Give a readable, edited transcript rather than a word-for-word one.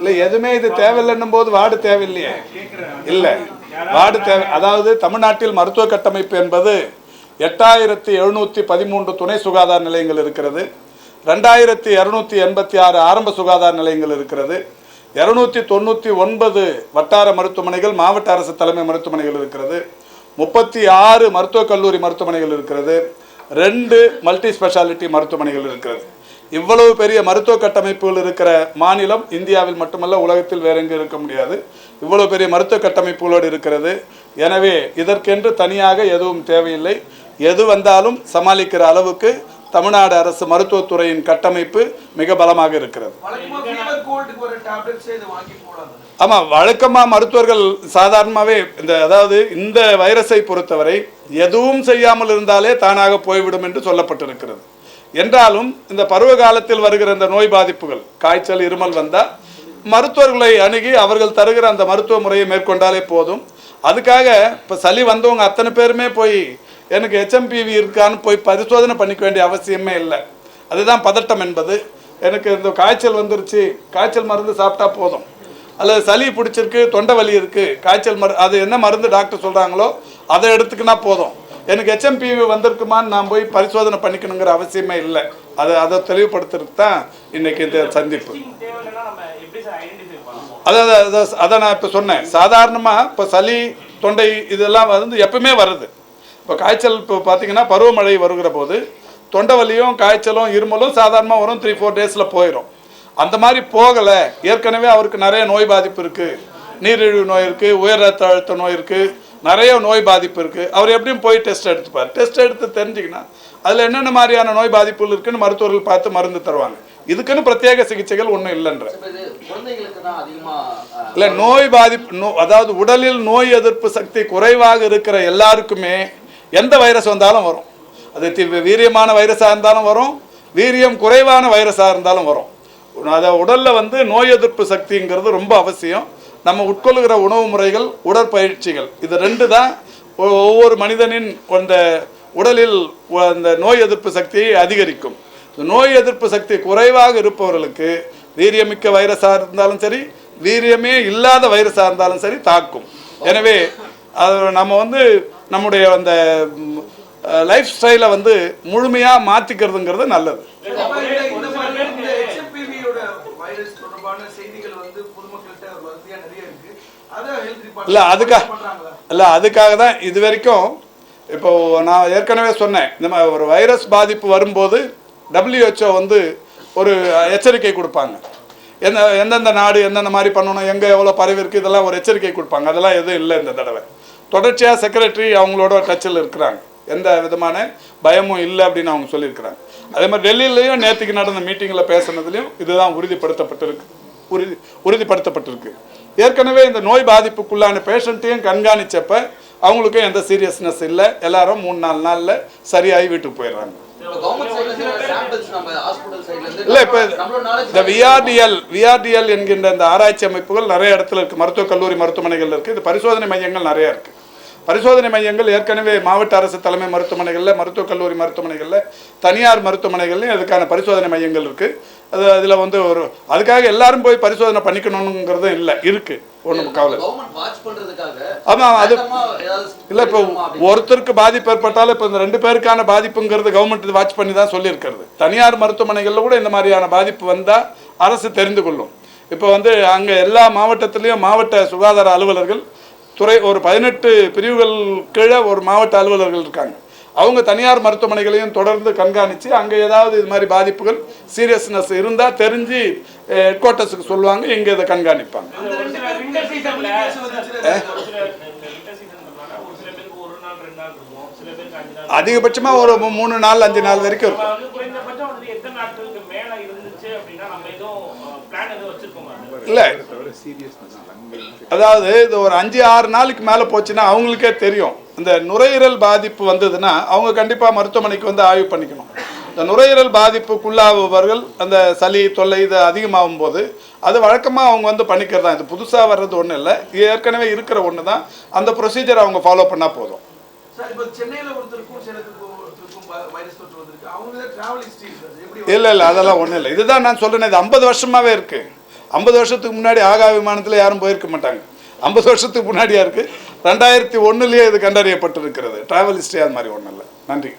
இல்ல எதுவுமே இது தேவையில்லைன்னும் போது வார்டு தேவையில்லையே. இல்ல வார்டு தேவை. அதாவது தமிழ்நாட்டில் மருத்துவ கட்டமைப்பு என்பது 8713 துணை சுகாதார நிலையங்கள் இருக்கிறது. 2286 ஆரம்ப சுகாதார நிலையங்கள் இருக்கிறது. 299 வட்டார மருத்துவமனைகள், மாவட்ட அரசு தலைமை மருத்துவமனைகள் இருக்கிறது. 36 மருத்துவக் கல்லூரி மருத்துவமனைகள் இருக்கிறது. 2 மல்டி ஸ்பெஷாலிட்டி மருத்துவமனைகள் இருக்கிறது. இவ்வளவு பெரிய மருத்துவ கட்டமைப்புகள் இருக்கிற மாநிலம் இந்தியாவில் மட்டுமல்ல, உலகத்தில் வேற எங்கும் இருக்க முடியாது. இவ்வளவு பெரிய மருத்துவ கட்டமைப்புகளோடு இருக்கிறது. எனவே இதற்கென்று தனியாக எதுவும் தேவையில்லை. எது வந்தாலும் சமாளிக்கிற அளவுக்கு தமிழ்நாடு அரசு மருத்துவத்துறையின் கட்டமைப்பு மிக பலமாக இருக்கிறது. ஆமாம், வழக்கமாக மருத்துவர்கள் சாதாரணமாகவே அதாவது இந்த வைரஸை பொறுத்தவரை எதுவும் செய்யாமல் இருந்தாலே தானாக போய்விடும் என்று சொல்லப்பட்டிருக்கிறது. என்றாலும் இந்த பருவ காலத்தில் வருகிற இந்த நோய் பாதிப்புகள், காய்ச்சல், இருமல் வந்தால் மருத்துவர்களை அணுகி அவர்கள் தருகிற அந்த மருத்துவ முறையை மேற்கொண்டாலே போதும். அதுக்காக இப்போ சளி வந்தவங்க அத்தனை பேருமே போய் எனக்கு HMPV இருக்கான்னு போய் பரிசோதனை பண்ணிக்க வேண்டிய அவசியமே இல்லை. அதுதான் பதட்டம் என்பது. எனக்கு இந்த காய்ச்சல் வந்துருச்சு, காய்ச்சல் மருந்து சாப்பிட்டா போதும், அல்லது சளி பிடிச்சிருக்கு, தொண்டை வலி இருக்குது, காய்ச்சல் அது என்ன மருந்து டாக்டர் சொல்கிறாங்களோ அதை எடுத்துக்கினா போதும். எனக்கு HMPV வந்திருக்குமான்னு நான் போய் பரிசோதனை பண்ணிக்கணுங்கிற அவசியமே இல்லை. அதை தெளிவுபடுத்துறதுக்கு தான் இன்னைக்கு இந்த சந்திப்பு. அதை நான் இப்போ சொன்னேன். சாதாரணமாக இப்போ சளி, தொண்டை இதெல்லாம் வந்து எப்பவுமே வருது. இப்போ காய்ச்சல் இப்போ பார்த்தீங்கன்னா பருவமழை வருகிற போது தொண்டை வலியும் காய்ச்சலும் இருமலும் சாதாரணமாக வரும், 3-4 டேஸில் போயிடும். அந்த மாதிரி போகலை, ஏற்கனவே அவருக்கு நிறைய நோய் பாதிப்பு இருக்குது, நீரிழிவு நோய் இருக்குது, உயர் ரத்த அழுத்த நோய் இருக்குது, நிறைய நோய் பாதிப்பு இருக்குது. அவர் எப்படியும் போய் டெஸ்ட் எடுத்துப்பார். டெஸ்ட் எடுத்து தெரிஞ்சிங்கன்னா அதில் என்னென்ன மாதிரியான நோய் பாதிப்புகள் இருக்குன்னு மருத்துவர்கள் பார்த்து மருந்து தருவாங்க. இதுக்குன்னு பிரத்யேக சிகிச்சைகள் ஒன்றும் இல்லைன்ற இல்லை. நோய் பாதிப்பு அதாவது உடலில் நோய் எதிர்ப்பு சக்தி குறைவாக இருக்கிற எல்லாருக்குமே எந்த வைரஸ் வந்தாலும் வரும். அது வீரியமான வைரஸாக இருந்தாலும் வரும், வீரியம் குறைவான வைரஸாக இருந்தாலும் வரும். அதை உடலில் வந்து நோய் எதிர்ப்பு சக்திங்கிறது ரொம்ப அவசியம். நம்ம உட்கொள்கிற உணவு முறைகள், உடற்பயிற்சிகள், இது 2 தான் ஒவ்வொரு மனிதனின் அந்த உடலில் அந்த நோய் எதிர்ப்பு சக்தியை அதிகரிக்கும். நோய் எதிர்ப்பு சக்தி குறைவாக இருப்பவர்களுக்கு வீரியமிக்க வைரஸாக இருந்தாலும் சரி, வீரியமே இல்லாத வைரஸாக இருந்தாலும் சரி தாக்கும். எனவே அது நம்ம வந்து நம்முடைய அந்த லைஃப் ஸ்டைலை வந்து முழுமையாக மாற்றிக்கிறதுங்கிறது நல்லது. இல்லை அதுக்காக தான் இது வரைக்கும் இப்போ நான் ஏற்கனவே சொன்னேன், இந்த மாதிரி ஒரு வைரஸ் பாதிப்பு வரும்போது WHO வந்து ஒரு எச்சரிக்கை கொடுப்பாங்க. எந்தெந்த நாடு எந்தெந்த மாதிரி பண்ணணும், எங்கே எவ்வளோ பரவி இருக்குது, இதெல்லாம் ஒரு எச்சரிக்கை கொடுப்பாங்க. அதெல்லாம் எதுவும் இல்லை இந்த தடவை. தொடர்ச்சியாக செக்ரட்டரி அவங்களோட டச்சில் இருக்கிறாங்க, எந்த விதமான பயமும் இல்லை அப்படின்னு அவங்க சொல்லியிருக்கிறாங்க. அதே மாதிரி டெல்லியிலையும் நேற்றுக்கு நடந்த மீட்டிங்கில் பேசுனதுலையும் இதுதான் உறுதிப்படுத்தப்பட்டிருக்கு. ஏற்கனவே இந்த நோய் பாதிப்புக்குள்ளான பேஷண்ட்டையும் கண்காணிச்சப்ப அவங்களுக்கும் எந்த சீரியஸ்னஸ் இல்லை, எல்லாரும் 3-4 நாளில் சரியாகி வீட்டுக்கு போயிடுறாங்க. இல்லை இப்போ இந்த விஆர்டிஎல் என்கின்ற இந்த ஆராய்ச்சி அமைப்புகள் நிறைய இடத்துல இருக்குது, மருத்துவக் கல்லூரி மருத்துவமனைகள் இருக்குது. இது பரிசோதனை மையங்கள் நிறையா இருக்குது. பரிசோதனை மையங்கள் ஏற்கனவே மாவட்ட அரசு தலைமை மருத்துவமனைகளில், மருத்துவக் கல்லூரி மருத்துவமனைகளில், தனியார் மருத்துவமனைகள்லையும் அதுக்கான பரிசோதனை மையங்கள் இருக்குது. அதில் வந்து ஒரு அதுக்காக எல்லாரும் போய் பரிசோதனை பண்ணிக்கணுங்கிறது இல்லை, இருக்குது. ஒன்றும் கவலை. ஆமாம், அது இல்லை. இப்போ ஒருத்தருக்கு பாதிப்பு ஏற்பட்டாலும் இப்போ இந்த 2 பேருக்கான பாதிப்புங்கிறது கவர்மெண்ட் வாட்ச் பண்ணி தான் சொல்லியிருக்கிறது. தனியார் மருத்துவமனைகளில் கூட இந்த மாதிரியான பாதிப்பு வந்தால் அரசு தெரிந்து கொள்ளும். இப்போ வந்து அங்கே எல்லா மாவட்டத்திலையும் மாவட்ட சுகாதார அலுவலர்கள் ஒரு 18 பிரிவுகள் கீழே ஒரு மாவட்ட அலுவலர்கள் இருக்காங்க. அவங்க தனியார் மருத்துவமனைகளையும் தொடர்ந்து கண்காணித்து அங்கே ஏதாவது இது மாதிரி பாதிப்புகள் சீரியஸ்னஸ் இருந்தால் தெரிஞ்சு ஹெட் குவார்ட்டர்ஸுக்கு சொல்லுவாங்க, இங்கே இதை கண்காணிப்பாங்க. அதிகபட்சமாக ஒரு 3 நாள் 5 நாள் வரைக்கும் இருக்கும். இல்லை, அதாவது இது ஒரு 5-6 நாளுக்கு மேலே போச்சுன்னா அவங்களுக்கே தெரியும். இந்த நுரையீரல் பாதிப்பு வந்ததுன்னா அவங்க கண்டிப்பாக மருத்துவமனைக்கு வந்து ஆய்வு பண்ணிக்கணும். இந்த நுரையீரல் பாதிப்புக்குள்ளாகுபவர்கள் அந்த சளி தொல்லை இது அதிகமாகும் போது அது வழக்கமாக அவங்க வந்து பண்ணிக்கிறது தான். இது புதுசாக வர்றது ஒன்றும் இல்லை, ஏற்கனவே இருக்கிற ஒன்று தான். அந்த ப்ரொசீஜர் அவங்க ஃபாலோ பண்ணால் போதும். இல்லை இல்லை அதெல்லாம் ஒன்றும் இல்லை. இதுதான் நான் சொல்கிறேன், இது 50 வருஷமாகவே இருக்குது. 50 வருஷத்துக்கு முன்னாடி ஆகா விமானத்தில் யாரும் போயிருக்க மாட்டாங்க. 50 வருஷத்துக்கு முன்னாடியா இருக்குது. 2001 இது கண்டறியப்பட்டிருக்கிறது. ட்ராவல் ஹிஸ்ட்ரி அது மாதிரி ஒன்றும் இல்லை. நன்றி.